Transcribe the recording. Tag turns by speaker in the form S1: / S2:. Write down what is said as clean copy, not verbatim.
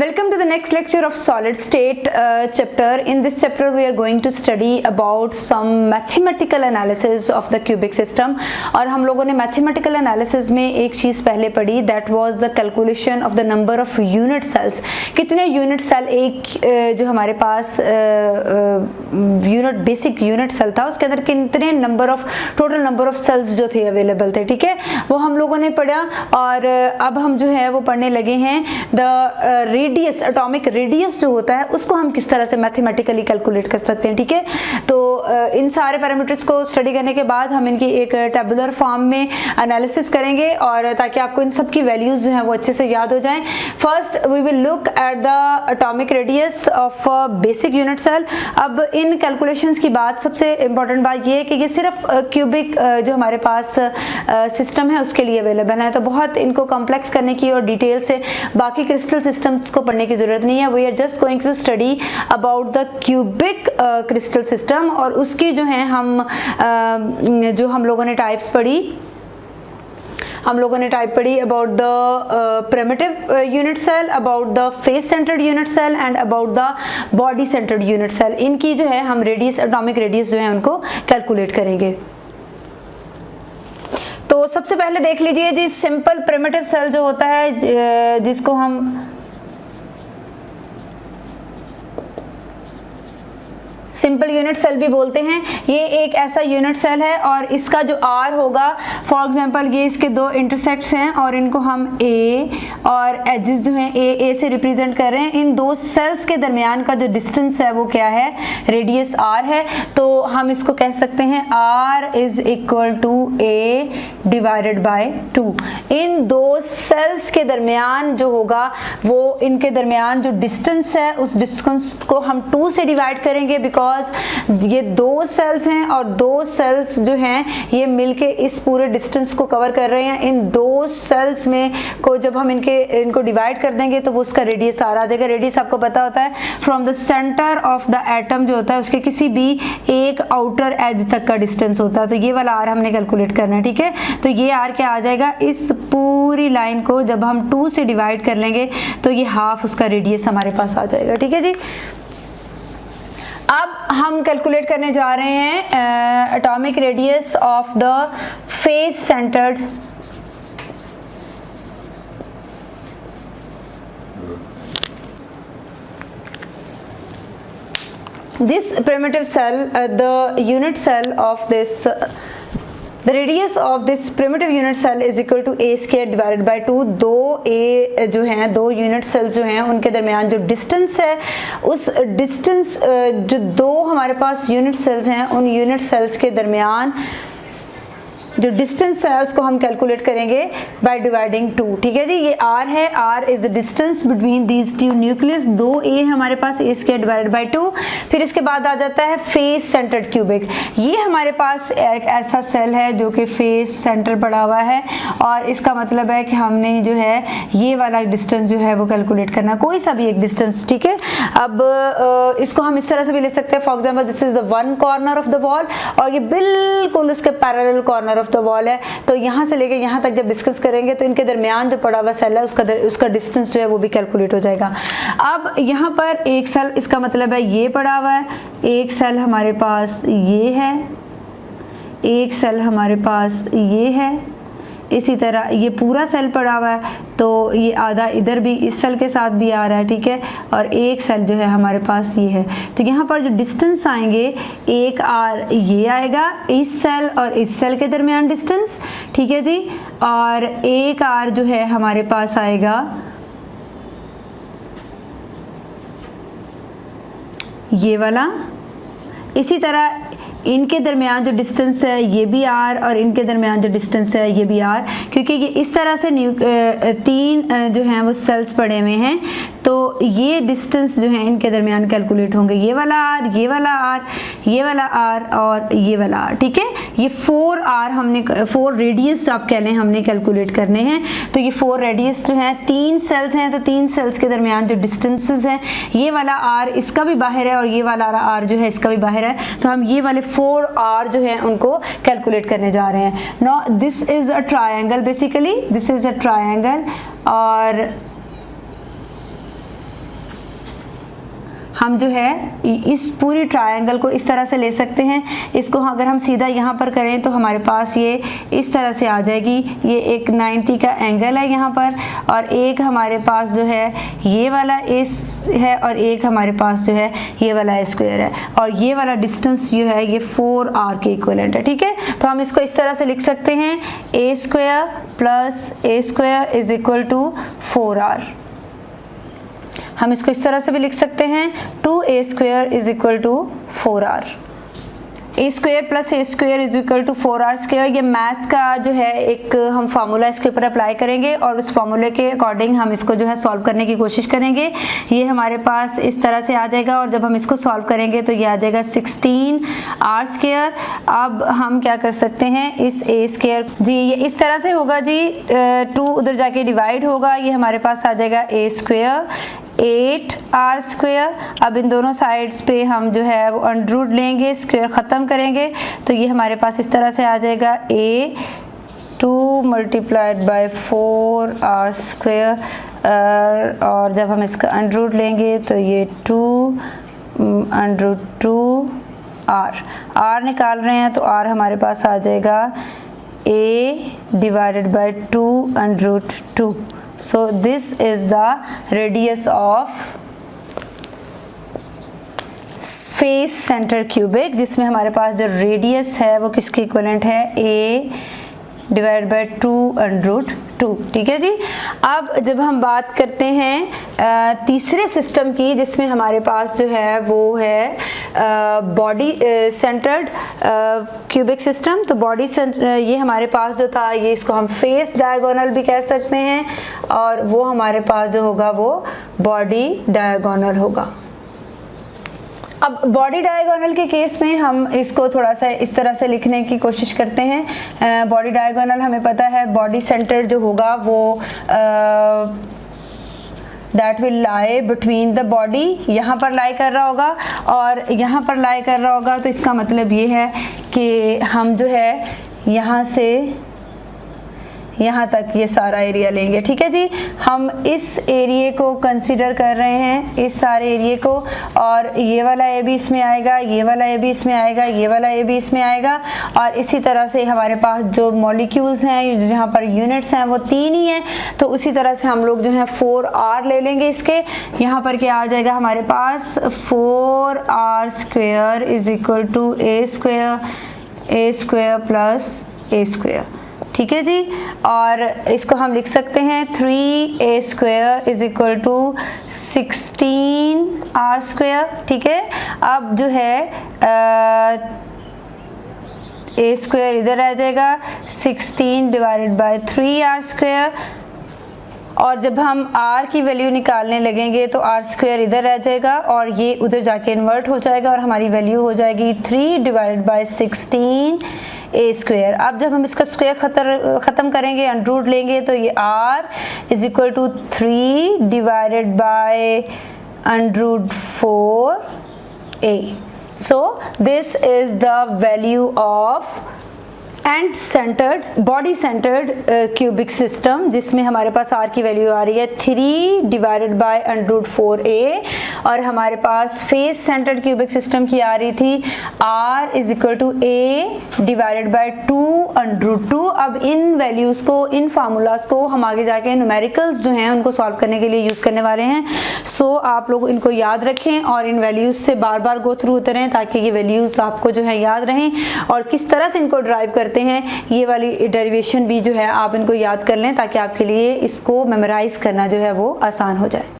S1: Welcome to the next lecture of solid state chapter. In this chapter we are going to study about some mathematical analysis of the cubic system. और हम लोगों ने mathematical analysis में एक चीज़ पहले पढ़ी, that was the calculation of the number of unit cells. कितने unit cell एक जो हमारे पास unit basic unit cell था उसके अंदर कितने total number of cells जो थे available थे, ठीक है, वो हम लोगों ने पढ़ा. और अब हम जो है वो पढ़ने लगे हैं the रेडियस, एटॉमिक रेडियस जो होता है उसको हम किस तरह से मैथमेटिकली कैलकुलेट कर सकते हैं, ठीक है. तो इन सारे पैरामीटर्स को स्टडी करने के बाद हम इनकी एक टेबुलर फॉर्म में एनालिसिस करेंगे और ताकि आपको इन सब की वैल्यूज जो हैं वो अच्छे से याद हो जाएं. First we will look at the atomic radius of basic unit cell. अब इन कैलकुलेशंस की बात, सबसे इंपॉर्टेंट बात ये है कि ये सिर्फ क्यूबिक जो हमारे पास सिस्टम है उसके लिए अवेलेबल है, तो बहुत इनको कॉम्प्लेक्स करने की और डिटेल से बाकी क्रिस्टल सिस्टम्स को पढ़ने की जरूरत नहीं है. We are just going to study about the cubic crystal system और उसकी जो है हम लोगों ने टाइप्स पढ़ी. हम लोगों ने टाइप पढ़ी about the primitive unit cell, about the face centred unit cell and about the body centred unit cell. इनकी जो है हम रेडियस, एटॉमिक रेडियस जो है उनको कैलकुलेट करेंगे. तो सबसे पहले देख लीजिए जी, सिंपल प्रिमिटिव सेल जो होता है जिसको हम सिंपल यूनिट सेल भी बोलते हैं, ये एक ऐसा यूनिट सेल है और इसका जो आर होगा, फॉर एग्जांपल ये इसके दो इंटरसेक्ट्स हैं और इनको हम ए और एजेस जो हैं ए से रिप्रेजेंट कर रहे हैं. इन दो सेल्स के दरमियान का जो डिस्टेंस है वो क्या है, रेडियस आर है. तो हम इसको कह सकते हैं r is equal to a divided by 2. इन दो सेल्स के दरमियान जो होगा वो इनके दरमियान जो डिस्टेंस है उस डिस्टेंस को हम 2 से डिवाइड करेंगे, बिकॉज ये दो सेल्स हैं और दो सेल्स जो हैं ये मिलके इस पूरे डिस्टेंस को कवर कर रहे हैं. इन दो सेल्स में को जब हम इनको डिवाइड कर देंगे तो वो उसका रेडियस आर आ जाएगा. रेडियस आपको पता होता है from the centre of the atom जो होता है उसके किसी भी एक आउटर एज तक का डिस्टेंस होता है. तो ये वाला आर हमने कैलकुलेट करना है, ठीक है. तो ये आर क्या आ जाएगा, इस पूरी लाइन को जब हम 2 से डिवाइड कर लेंगे तो ये हाफ उसका रेडियस हमारे पास आ जाएगा, ठीक है जी. अब हम कैलकुलेट करने जा रहे हैं atomic radius of the face centred this primitive cell, the unit cell of this the radius of this primitive unit cell is equal to a square divided by 2. दो a जो हैं, दो यूनिट सेल्स जो हैं उनके दरमियान जो distance है उस डिस्टेंस जो दो हमारे पास यूनिट सेल्स हैं उन यूनिट सेल्स के दरमियान जो डिस्टेंस है उसको हम कैलकुलेट करेंगे बाय डिवाइडिंग 2, ठीक है जी. ये r है, r is the distance between these two nucleus. दो a हमारे पास a स्क्वायर डिवाइडेड बाय 2. फिर इसके बाद आ जाता है फेस सेंटर्ड क्यूबिक. ये हमारे पास एक ऐसा सेल है जो कि फेस सेंटर पड़ा हुआ है और इसका मतलब है कि हमने जो है ये वाला डिस्टेंस जो है वो कैलकुलेट करना, कोई सा भी एक डिस्टेंस, ठीक है. अब इसको हम इस तरह से भी ले सकते हैं, for example this is the one corner of the wall और ये बिल्कुल उसके parallel corner of the wall है. तो यहाँ से लेके यहाँ तक जब डिस्कस करेंगे तो इनके दरमियान जो पड़ा हुआ सेल है उसका डिस्टेंस जो है वो भी कैलकुलेट हो जाएगा. अब यहाँ पर एक सेल, इसका मतलब है ये पड़ा हुआ है, एक सेल हमारे पास ये है, एक सेल हमारे पास ये है, इसी तरह ये पूरा सेल पड़ा हुआ है तो ये आधा इधर भी इस सेल के साथ भी आ रहा है, ठीक है. और एक सेल जो है हमारे पास ये है. तो यहाँ पर जो डिस्टेंस आएंगे, एक आर ये आएगा इस सेल और इस सेल के दरमियान डिस्टेंस, ठीक है जी. और एक आर जो है हमारे पास आएगा ये वाला. इसी तरह इनके दरमियान जो डिस्टेंस है ये भी आर और इनके दरमियान जो डिस्टेंस है ये भी आर, क्योंकि ये इस तरह से तीन जो हैं वो सेल्स पड़े हुए हैं तो ये डिस्टेंस जो है इनके दरमियान कैलकुलेट होंगे. ये वाला आर, ये वाला आर, ये वाला आर और ये वाला आर, ठीक है. ये 4 आर हमने 4 रेडियस आप कह लें हमने कैलकुलेट करने हैं. तो ये 4 रेडियस जो हैं, 3 सेल्स हैं तो 3 सेल्स के दरमियान जो डिस्टेंसेस हैं, ये वाला आर इसका भी बाहर है और ये वाला आर जो है इसका भी बाहर है. तो हम ये वाले 4r जो है उनको कैलकुलेट करने जा रहे हैं. Now this is a triangle, basically this is a triangle और हम जो है इस पूरी ट्रायंगल को इस तरह से ले सकते हैं। इसको अगर हम सीधा यहाँ पर करें तो हमारे पास ये इस तरह से आ जाएगी। ये एक 90 का एंगल है यहाँ पर, और एक हमारे पास जो है ये वाला एस है, और एक हमारे पास जो है ये वाला ए स्क्वायर है, और ये वाला डिस्टेंस जो है ये 4r के इक्विवेलेंट है। ठीक है, तो हम इसको इस तरह से लिख सकते हैं A square plus A square is equal to 4r। हम इसको इस तरह से भी लिख सकते हैं 2a square is equal to 4r। A square plus A square is equal to 4r square, ये मैथ का जो है एक हम फार्मूला इसके ऊपर अप्लाई करेंगे, और उस फार्मूले के अकॉर्डिंग हम इसको जो है सॉल्व करने की कोशिश करेंगे। ये हमारे पास इस तरह से आ जाएगा, और जब हम इसको सॉल्व करेंगे तो ये आ जाएगा 16r स्क्वायर। अब हम क्या कर सकते हैं, इस ए स्क्वायर जी ये इस तरह से होगा जी, 2 उधर जाके डिवाइड होगा, ये हमारे पास आ जाएगा ए स्क्वायर 8r स्क्वायर। अब इन दोनों साइड्स पे हम जो है वो अंडर रूट लेंगे, स्क्वायर ख़त्म करेंगे, तो ये हमारे पास इस तरह से आ जाएगा a 2 multiplied by 4r square, और जब हम इसका अंडर रूट लेंगे तो ये 2 अंडर रूट 2r निकाल रहे हैं, तो r हमारे पास आ जाएगा a divided by 2 under root 2। So this is the radius of face center cubic, जिसमें हमारे पास जो रेडियस है वो किसके इक्विवेलेंट है, a divide by 2 under root 2। ठीक है जी। अब जब हम बात करते हैं तीसरे सिस्टम की, जिसमें हमारे पास जो है वो है बॉडी सेंटर्ड क्यूबिक सिस्टम, तो बॉडी ये हमारे पास जो था ये इसको हम फेस डायगोनल भी कह सकते हैं, और वो हमारे पास जो होगा वो बॉडी डायगोनल होगा। अब बॉडी डायगोनल के केस में हम इसको थोड़ा सा इस तरह से लिखने की कोशिश करते हैं। बॉडी डायगोनल हमें पता है बॉडी सेंटर जो होगा वो that will lie between the body, यहाँ पर लाई कर रहा होगा और यहाँ पर लाई कर रहा होगा। तो इसका मतलब ये है कि हम जो है यहाँ से यहाँ तक ये सारा एरिया लेंगे। ठीक है जी, हम इस एरिया को कंसीडर कर रहे हैं, इस सारे एरिया को, और ये वाला ए भी इसमें आएगा, ये वाला ए भी इसमें आएगा, ये वाला ए भी इसमें आएगा, और इसी तरह से हमारे पास जो मॉलिक्यूल्स हैं जहाँ पर यूनिट्स हैं वो 3 ही हैं, तो उसी तरह से हम लोग जो है 4r ले लेंगे इसके। यहाँ पर क्या आ जाएगा हमारे पास 4r square is equal to a square plus A square. ठीक है जी, और इसको हम लिख सकते हैं 3a square is equal to 16r square. ठीक है, अब जो है a स्क्वायर इधर आ जाएगा, 16 डिवाइडेड बाय 3r स्क्वायर, और जब हम r की वैल्यू निकालने लगेंगे तो r स्क्वायर इधर रह जाएगा और ये उधर जाके इन्वर्ट हो जाएगा, और हमारी वैल्यू हो जाएगी 3 डिवाइडेड बाय 16 ए स्क्वायर। अब जब हम इसका स्क्वायर ख़त्म करेंगे, अंडर रूट लेंगे, तो ये r is equal to 3 divided by under root 4a। So this is the value of end centred body centred cubic system, जिसमें हमारे पास r की वैल्यू आ रही है 3 divided by under root 4a, और हमारे पास फेस सेंटर्ड क्यूबिक सिस्टम की आ रही थी r is equal to a divided by 2 under root 2। अब इन वैल्यूज़ को, इन फार्मूलाज को हम आगे जाके न्यूमेरिकल्स जो हैं उनको सॉल्व करने के लिए यूज़ करने वाले हैं। सो आप लोग इनको याद रखें और इन वैल्यूज़ से बार बार गो थ्रू होते रहें, ताकि ये वैल्यूज़ आपको जो है याद रहें, और किस तरह से इनको ड्राइव करते हैं ये वाली डेरिवेशन भी जो है आप इनको याद कर लें, ताकि आपके लिए इसको मेमोराइज करना जो है वो आसान हो जाए।